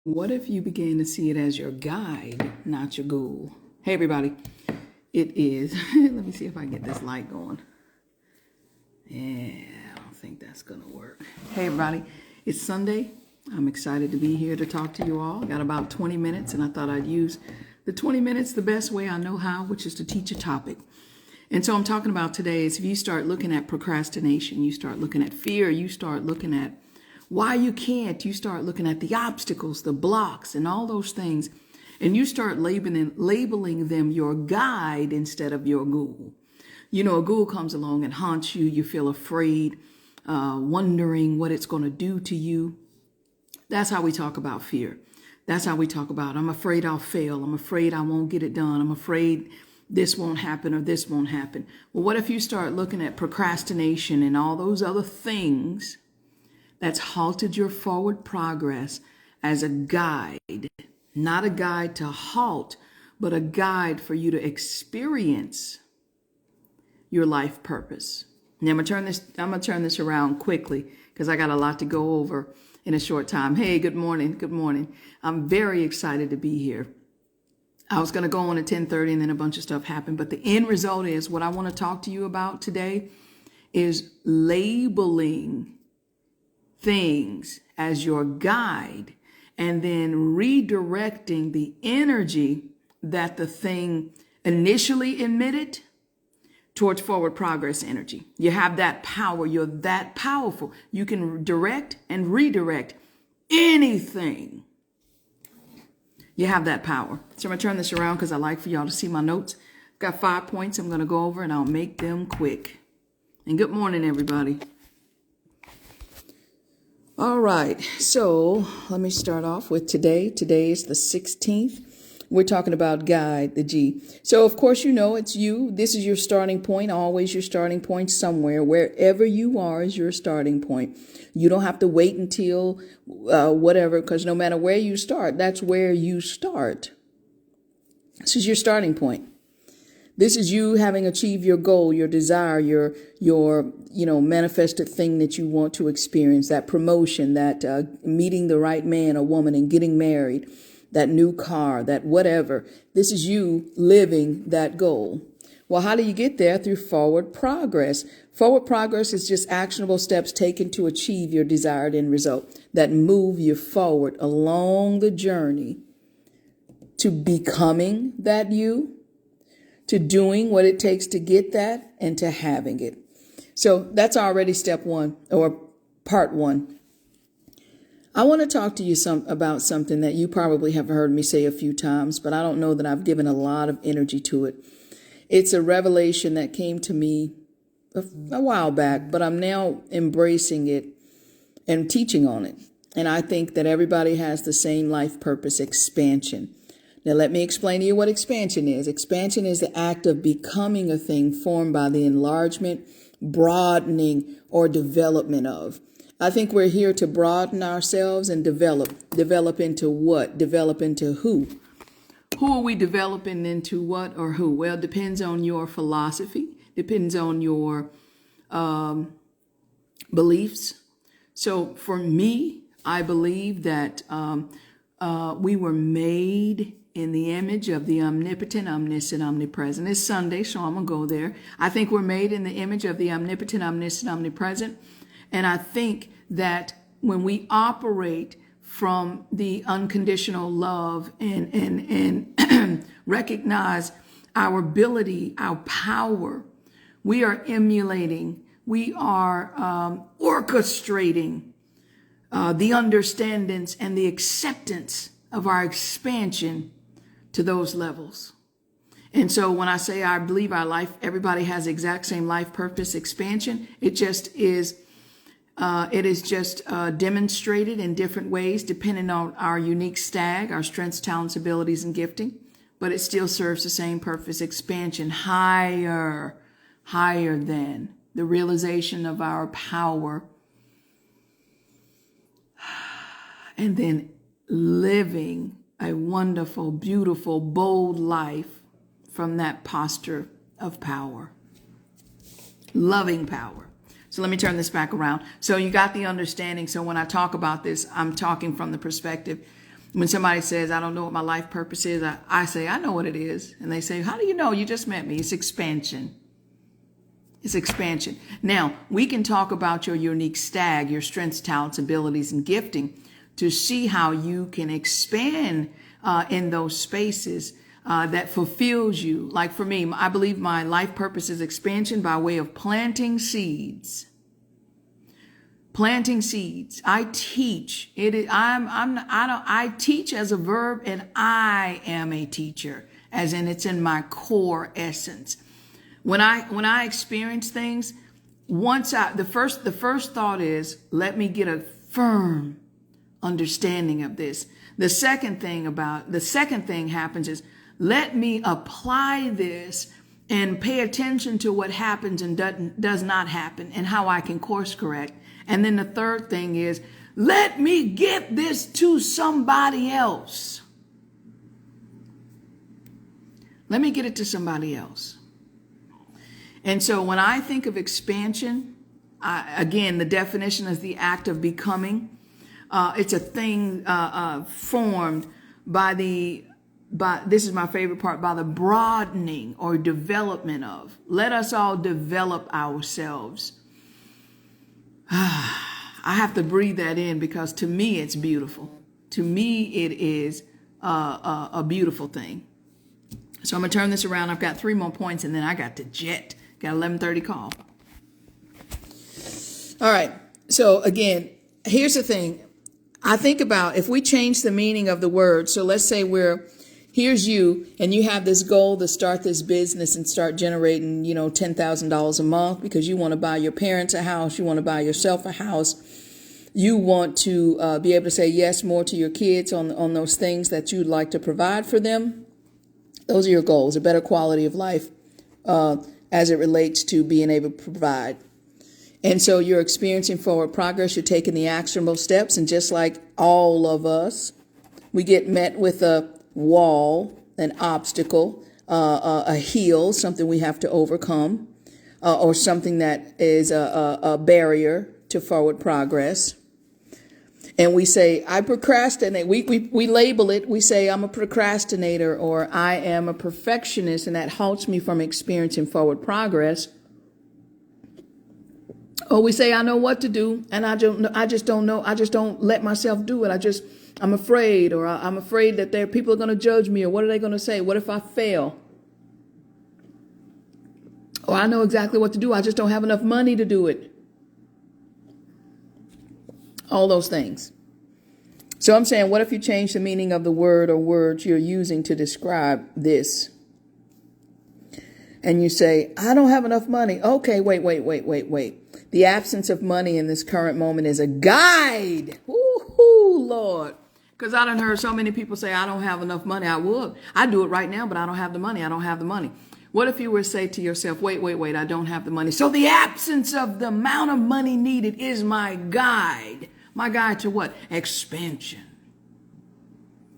What if you began to see it as your guide, not your goal? Hey, everybody. It is. Let me see if I can get this light going. Yeah, I don't think that's going to work. Hey, everybody. It's Sunday. I'm excited to be here to talk to you all. I got about 20 minutes, and I thought I'd use the 20 minutes the best way I know how, which is to teach a topic. And so I'm talking about today is if you start looking at procrastination, you start looking at fear, you start looking at why you can't, you start looking at the obstacles, the blocks, and all those things, and you start labeling them your guide instead of your goal. You know, a goal comes along and haunts you. You feel afraid, wondering what it's going to do to you. That's how we talk about fear. That's how we talk about, I'm afraid I'll fail. I'm afraid I won't get it done. I'm afraid this won't happen or this won't happen. Well, what if you start looking at procrastination and all those other things that's halted your forward progress as a guide, not a guide to halt, but a guide for you to experience your life purpose. Now I'm gonna turn this around quickly because I got a lot to go over in a short time. Hey, good morning. Good morning. I'm very excited to be here. I was going to go on at 10:30 and then a bunch of stuff happened, but the end result is what I want to talk to you about today is labeling things as your guide and then redirecting the energy that the thing initially emitted towards forward progress energy. You have that power. You're that powerful. You can direct and redirect anything. You have that power. So I'm going to turn this around because I like for y'all to see my notes. Got 5 points I'm going to go over and I'll make them quick. And good morning, everybody. All right, so let me start off with today. Today is the 16th. We're talking about guide, the G. So, of course, you know it's you. This is your starting point, always your starting point somewhere. Wherever you are is your starting point. You don't have to wait until whatever, because no matter where you start, that's where you start. This is your starting point. This is you having achieved your goal, your desire, your manifested thing that you want to experience, that promotion, that meeting the right man or woman and getting married, that new car, that whatever. This is you living that goal. Well, how do you get there? Through forward progress. Forward progress is just actionable steps taken to achieve your desired end result that move you forward along the journey to becoming that you, to doing what it takes to get that, and to having it. So that's already step one, or part one. I want to talk to you about something that you probably have heard me say a few times, but I don't know that I've given a lot of energy to it. It's a revelation that came to me a while back, but I'm now embracing it and teaching on it. And I think that everybody has the same life purpose: expansion. Now, let me explain to you what expansion is. Expansion is the act of becoming a thing formed by the enlargement, broadening, or development of. I think we're here to broaden ourselves and develop. Develop into what? Develop into who? Who are we developing into what or who? Well, it depends on your philosophy. Depends on your beliefs. So for me, I believe that we were made in the image of the omnipotent, omniscient, omnipresent. It's Sunday, so I'm going to go there. I think we're made in the image of the omnipotent, omniscient, omnipresent. And I think that when we operate from the unconditional love and recognize our ability, our power, we are emulating, we are orchestrating the understandings and the acceptance of our expansion to those levels. And so when I say I believe our life, everybody has the exact same life purpose expansion, it is just demonstrated in different ways depending on our unique stag, our strengths, talents, abilities, and gifting. But it still serves the same purpose: expansion, higher than the realization of our power, and then living a wonderful, beautiful, bold life from that posture of power, loving power. So let me turn this back around. So you got the understanding. So when I talk about this, I'm talking from the perspective When somebody says, I don't know what my life purpose is, I say, I know what it is. And they say, how do you know? You just met me. It's expansion. It's expansion. Now, we can talk about your unique stag, your strengths, talents, abilities, and gifting to see how you can expand in those spaces that fulfills you. Like for me, I believe my life purpose is expansion by way of planting seeds. Planting seeds. I teach. I teach as a verb, and I am a teacher, as in it's in my core essence. When I experience things, the first thought is, let me get a firm understanding of this. The second thing happens is, let me apply this and pay attention to what happens and does not happen and how I can course correct. And then the third thing is, let me get this to somebody else. Let me get it to somebody else. And so when I think of expansion, again, the definition is the act of becoming. It's a thing formed by this is my favorite part, by the broadening or development of. Let us all develop ourselves. I have to breathe that in because to me it's beautiful. To me it is a beautiful thing. So I'm going to turn this around. I've got 3 more points and then I got to jet. Got 11:30 call. All right. So again, here's the thing. I think about if we change the meaning of the word. So let's say here's you and you have this goal to start this business and start generating, $10,000 a month because you want to buy your parents a house. You want to buy yourself a house. You want to be able to say yes more to your kids on those things that you'd like to provide for them. Those are your goals, a better quality of life as it relates to being able to provide. And so you're experiencing forward progress. You're taking the actionable steps. And just like all of us, we get met with a wall, an obstacle, a hill, something we have to overcome, or something that is a barrier to forward progress. And we say, I procrastinate. We label it. We say, I'm a procrastinator or I am a perfectionist, and that halts me from experiencing forward progress. Or we say, I know what to do, and I just don't know. I just don't let myself do it. I'm afraid, or I'm afraid that people are going to judge me, or what are they going to say? What if I fail? Or I know exactly what to do. I just don't have enough money to do it. All those things. So I'm saying, what if you change the meaning of the word or words you're using to describe this? And you say, I don't have enough money. Okay, wait. The absence of money in this current moment is a guide. Woo-hoo, Lord. Because I done heard so many people say, I don't have enough money. I do it right now, but I don't have the money. I don't have the money. What if you were to say to yourself, wait, I don't have the money. So the absence of the amount of money needed is my guide. My guide to what? Expansion.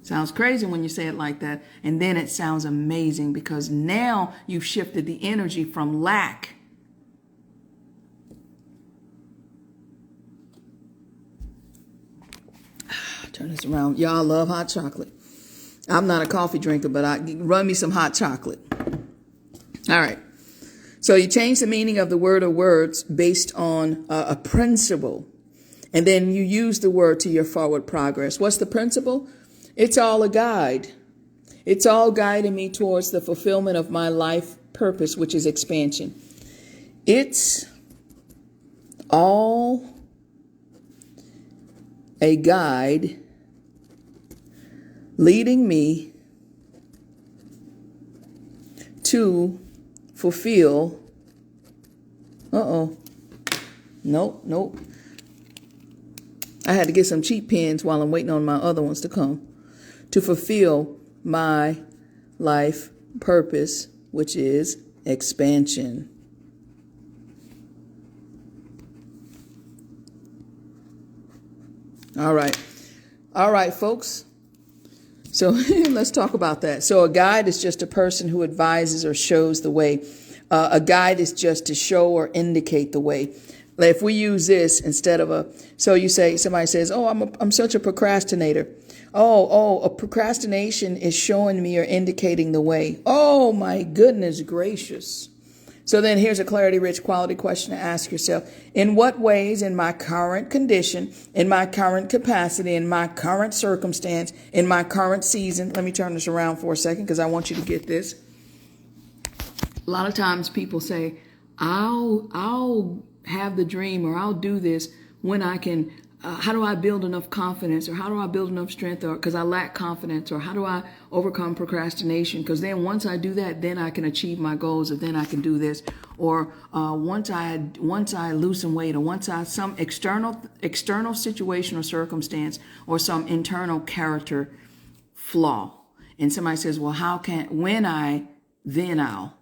Sounds crazy when you say it like that. And then it sounds amazing because now you've shifted the energy from lack. Turn this around. Y'all love hot chocolate. I'm not a coffee drinker, but run me some hot chocolate. All right. So you change the meaning of the word or words based on a principle. And then you use the word to your forward progress. What's the principle? It's all a guide. It's all guiding me towards the fulfillment of my life purpose, which is expansion. It's all a guide leading me to fulfill. Nope. I had to get some cheap pens while I'm waiting on my other ones to come. To fulfill my life purpose, which is expansion. All right, folks. So let's talk about that. So a guide is just a person who advises or shows the way. A guide is just to show or indicate the way. If we use this instead of so you say, somebody says, oh, I'm such a procrastinator. a procrastination is showing me or indicating the way. Oh my goodness gracious. So then here's a clarity-rich quality question to ask yourself. In what ways in my current condition, in my current capacity, in my current circumstance, in my current season, let me turn this around for a second because I want you to get this. A lot of times people say, I'll have the dream or I'll do this when I can. How do I build enough confidence, or how do I build enough strength, or because I lack confidence, or how do I overcome procrastination? Because then once I do that, then I can achieve my goals, or then I can do this, or once I lose some weight, or once I some external situation or circumstance, or some internal character flaw. And somebody says, well, then I'll.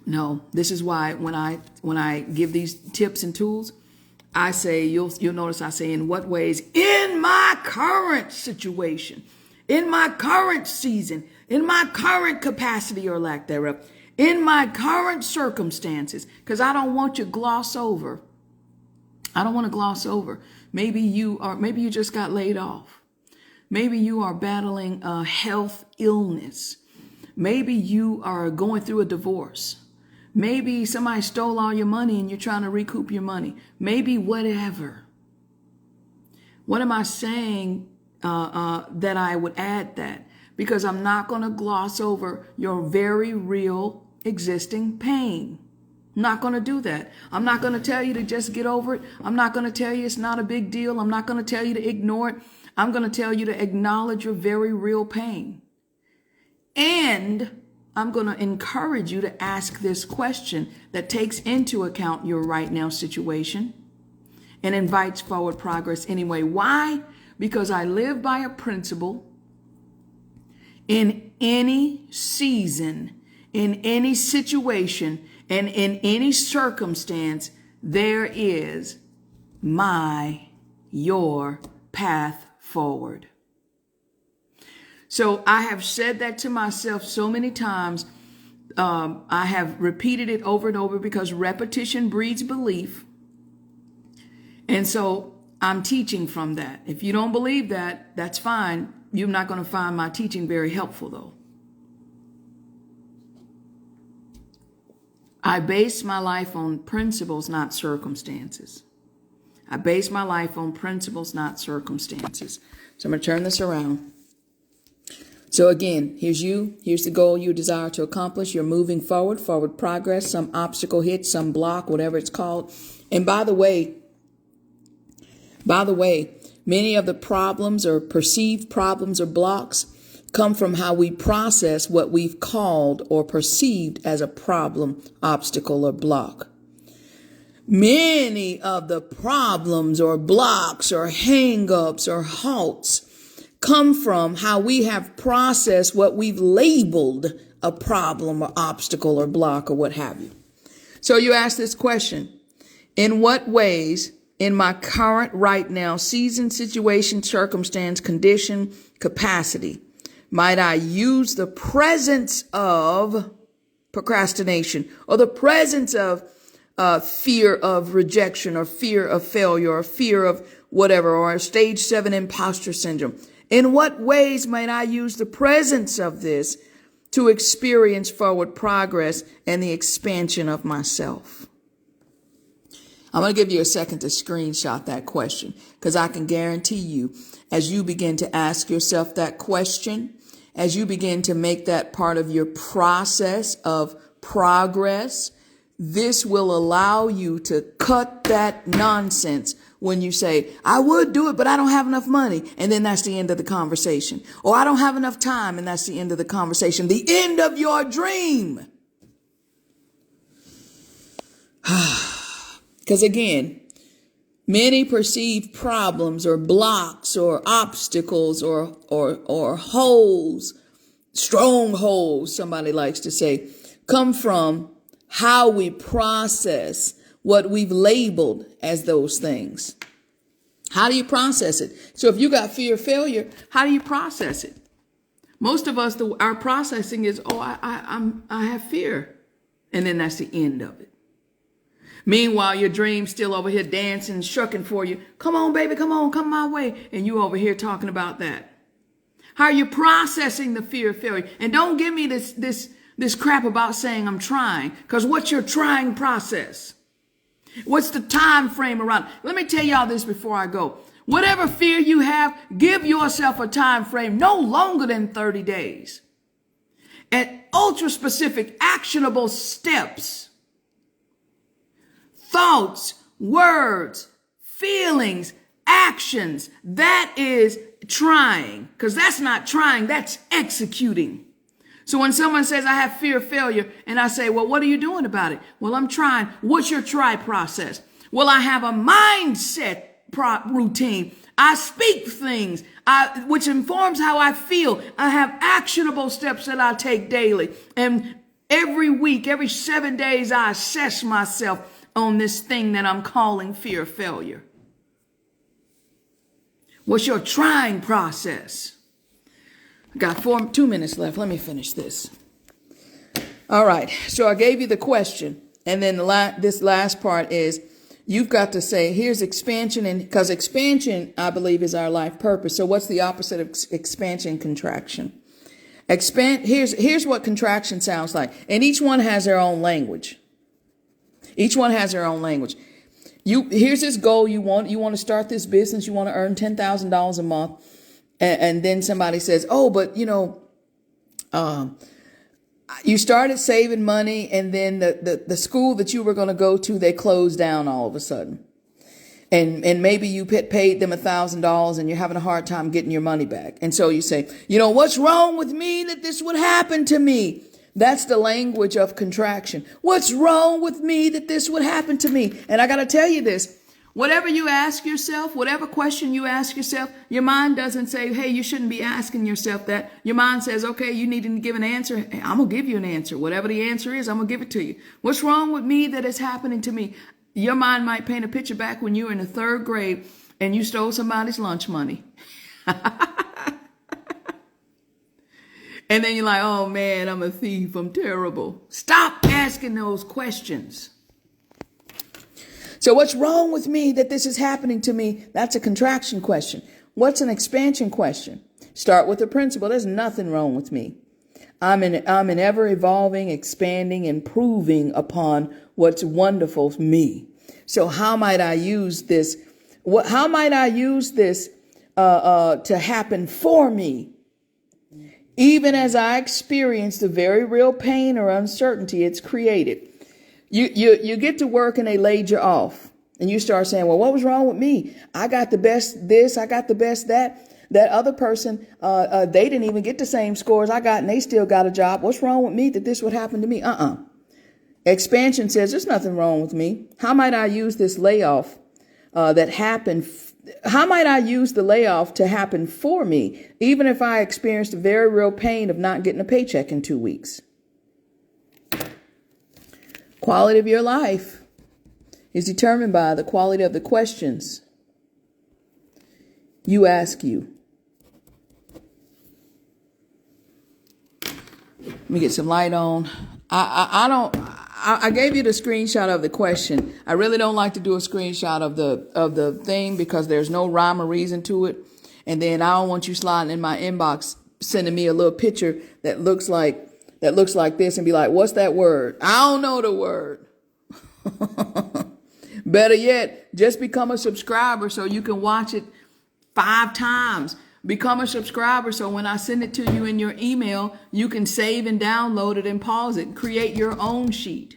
No, this is why when I give these tips and tools, I say, you'll notice I say, in what ways in my current situation, in my current season, in my current capacity or lack thereof, in my current circumstances, because I don't want you to gloss over. I don't want to gloss over. Maybe you just got laid off. Maybe you are battling a health illness. Maybe you are going through a divorce. Maybe somebody stole all your money and you're trying to recoup your money. Maybe whatever. What am I saying that I would add that? Because I'm not going to gloss over your very real existing pain. I'm not going to do that. I'm not going to tell you to just get over it. I'm not going to tell you it's not a big deal. I'm not going to tell you to ignore it. I'm going to tell you to acknowledge your very real pain. And I'm going to encourage you to ask this question that takes into account your right now situation and invites forward progress anyway. Why? Because I live by a principle. In any season, in any situation, and in any circumstance, there is your path forward. So I have said that to myself so many times. I have repeated it over and over because repetition breeds belief. And so I'm teaching from that. If you don't believe that, that's fine. You're not going to find my teaching very helpful, though. I base my life on principles, not circumstances. I base my life on principles, not circumstances. So I'm going to turn this around. So again, here's the goal you desire to accomplish. You're moving forward progress, some obstacle hit, some block, whatever it's called. And by the way, many of the problems or perceived problems or blocks come from how we process what we've called or perceived as a problem, obstacle, or block. Many of the problems or blocks or hang-ups or halts come from how we have processed what we've labeled a problem or obstacle or block or what have you. So you ask this question: in what ways in my current right now season, situation, circumstance, condition, capacity might I use the presence of procrastination or the presence of fear of rejection or fear of failure or fear of whatever, or stage 7 imposter syndrome? In what ways might I use the presence of this to experience forward progress and the expansion of myself? I'm going to give you a second to screenshot that question, because I can guarantee you, as you begin to ask yourself that question, as you begin to make that part of your process of progress, this will allow you to cut that nonsense when you say, I would do it, but I don't have enough money. And then that's the end of the conversation. Or I don't have enough time. And that's the end of the conversation. The end of your dream. Because again, many perceived problems or blocks or obstacles or holes, strongholds, somebody likes to say, come from how we process what we've labeled as those things. How do you process it? So if you got fear of failure, how do you process it? Most of us, our processing is, I have fear. And then that's the end of it. Meanwhile, your dream's still over here dancing, shucking for you. Come on, baby, come on, come my way. And you over here talking about that. How are you processing the fear of failure? And don't give me this crap about saying I'm trying, because what's your trying process? What's the time frame around? Let me tell y'all this before I go. Whatever fear you have, give yourself a time frame no longer than 30 days. And ultra specific, actionable steps, thoughts, words, feelings, actions. That is trying, because that's not trying, that's executing. So when someone says, I have fear of failure, and I say, well, what are you doing about it? Well, I'm trying. What's your try process? Well, I have a mindset routine. I speak things which informs how I feel. I have actionable steps that I take daily. And every week, every 7 days, I assess myself on this thing that I'm calling fear of failure. What's your trying process? I got 2 minutes left. Let me finish this. All right. So I gave you the question. And then this last part is you've got to say, here's expansion. And because expansion, I believe, is our life purpose. So what's the opposite of expansion? Contraction. Here's what contraction sounds like. And each one has their own language. Each one has their own language. Here's this goal you want. You want to start this business. You want to earn $10,000 a month. And then somebody says, oh, but you started saving money, and then the school that you were going to go to, they closed down all of a sudden. And maybe you paid them $1,000 and you're having a hard time getting your money back. And so you say, what's wrong with me that this would happen to me? That's the language of contraction. What's wrong with me that this would happen to me? And I got to tell you this. Whatever you ask yourself, whatever question you ask yourself, your mind doesn't say, hey, you shouldn't be asking yourself that. Your mind says, okay, you need to give an answer. Hey, I'm going to give you an answer. Whatever the answer is, I'm going to give it to you. What's wrong with me that is happening to me? Your mind might paint a picture back when you were in the 3rd grade and you stole somebody's lunch money. And then you're like, oh man, I'm a thief. I'm terrible. Stop asking those questions. So what's wrong with me that this is happening to me? That's a contraction question. What's an expansion question? Start with the principle. There's nothing wrong with me. I'm an ever evolving, expanding, improving upon what's wonderful to me. So how might I use this? How might I use this to happen for me? Even as I experience the very real pain or uncertainty it's created. You get to work and they laid you off, and you start saying, well, what was wrong with me? I got the best this, I got the best that. That other person, they didn't even get the same scores I got, and they still got a job. What's wrong with me that this would happen to me? Expansion says there's nothing wrong with me. How might I use this layoff that happened? How might I use the layoff to happen for me, even if I experienced the very real pain of not getting a paycheck in 2 weeks? Quality of your life is determined by the quality of the questions you ask you. Let me get some light on. I gave you the screenshot of the question. I really don't like to do a screenshot of the thing because there's no rhyme or reason to it. And then I don't want you sliding in my inbox, sending me a little picture that looks like this and be like, what's that word? I don't know the word. Better yet, just become a subscriber so you can watch it 5 times. Become a subscriber so when I send it to you in your email, you can save and download it and pause it and create your own sheet.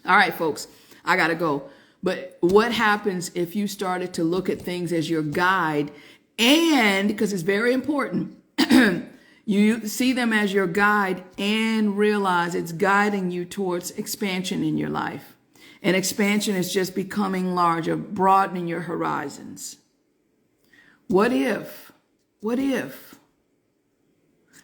All right, folks, I got to go. But what happens if you started to look at things as your guide, and because it's very important, you see them as your guide and realize it's guiding you towards expansion in your life. And expansion is just becoming larger, broadening your horizons. What if?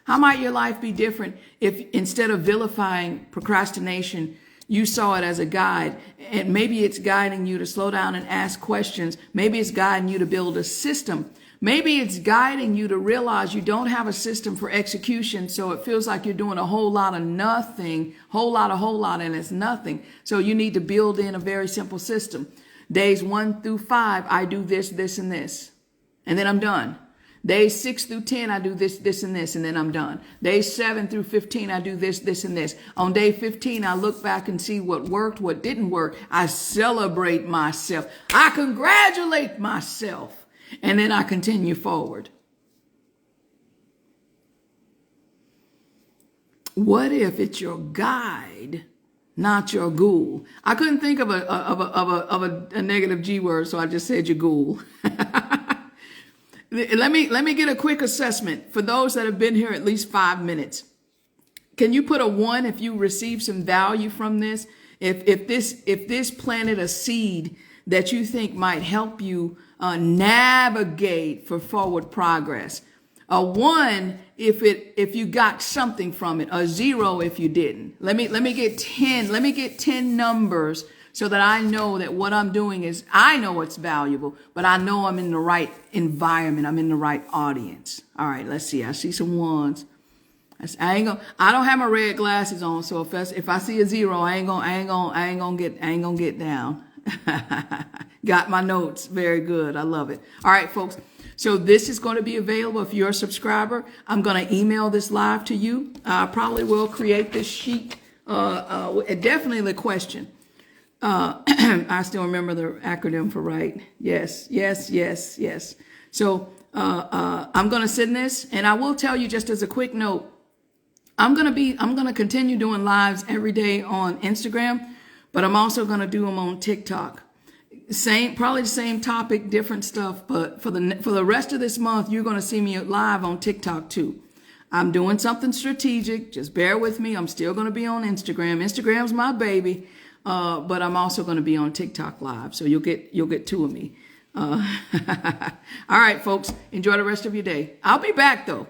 How might your life be different if instead of vilifying procrastination, you saw it as a guide? And maybe it's guiding you to slow down and ask questions. Maybe it's guiding you to build a system. Maybe it's guiding you to realize you don't have a system for execution, so it feels like you're doing a whole lot of nothing, whole lot, and it's nothing. So you need to build in a very simple system. Days 1 through 5, I do this, this, and this, and then I'm done. Days 6 through 10, I do this, this, and this, and then I'm done. Days 7 through 15, I do this, this, and this. On day 15, I look back and see what worked, what didn't work. I celebrate myself. I congratulate myself. And then I continue forward. What if it's your guide, not your ghoul? I couldn't think of a negative G word, so I just said your ghoul. Let me get a quick assessment for those that have been here at least 5 minutes. Can you put a 1 if you receive some value from this? If this planted a seed that you think might help you navigate for forward progress. A 1 if you got something from it. A 0 if you didn't. Let me get 10. Let me get 10 numbers so that I know that what I'm doing is, I know it's valuable, but I know I'm in the right environment. I'm in the right audience. All right, let's see. I see some 1s. I don't have my red glasses on, so if I see a 0, I ain't gonna get down. Got my notes. Very good. I love it. All right, folks. So this is going to be available if you're a subscriber. I'm going to email this live to you. I probably will create this sheet. Definitely the question. I still remember the acronym for right. Yes. So I'm going to send this, and I will tell you just as a quick note, I'm going to continue doing lives every day on Instagram, but I'm also going to do them on TikTok. Probably the same topic, different stuff, but for the rest of this month, you're going to see me live on TikTok too. I'm doing something strategic. Just bear with me. I'm still going to be on Instagram. Instagram's my baby, but I'm also going to be on TikTok live, so you'll get 2 of me. All right, folks. Enjoy the rest of your day. I'll be back though.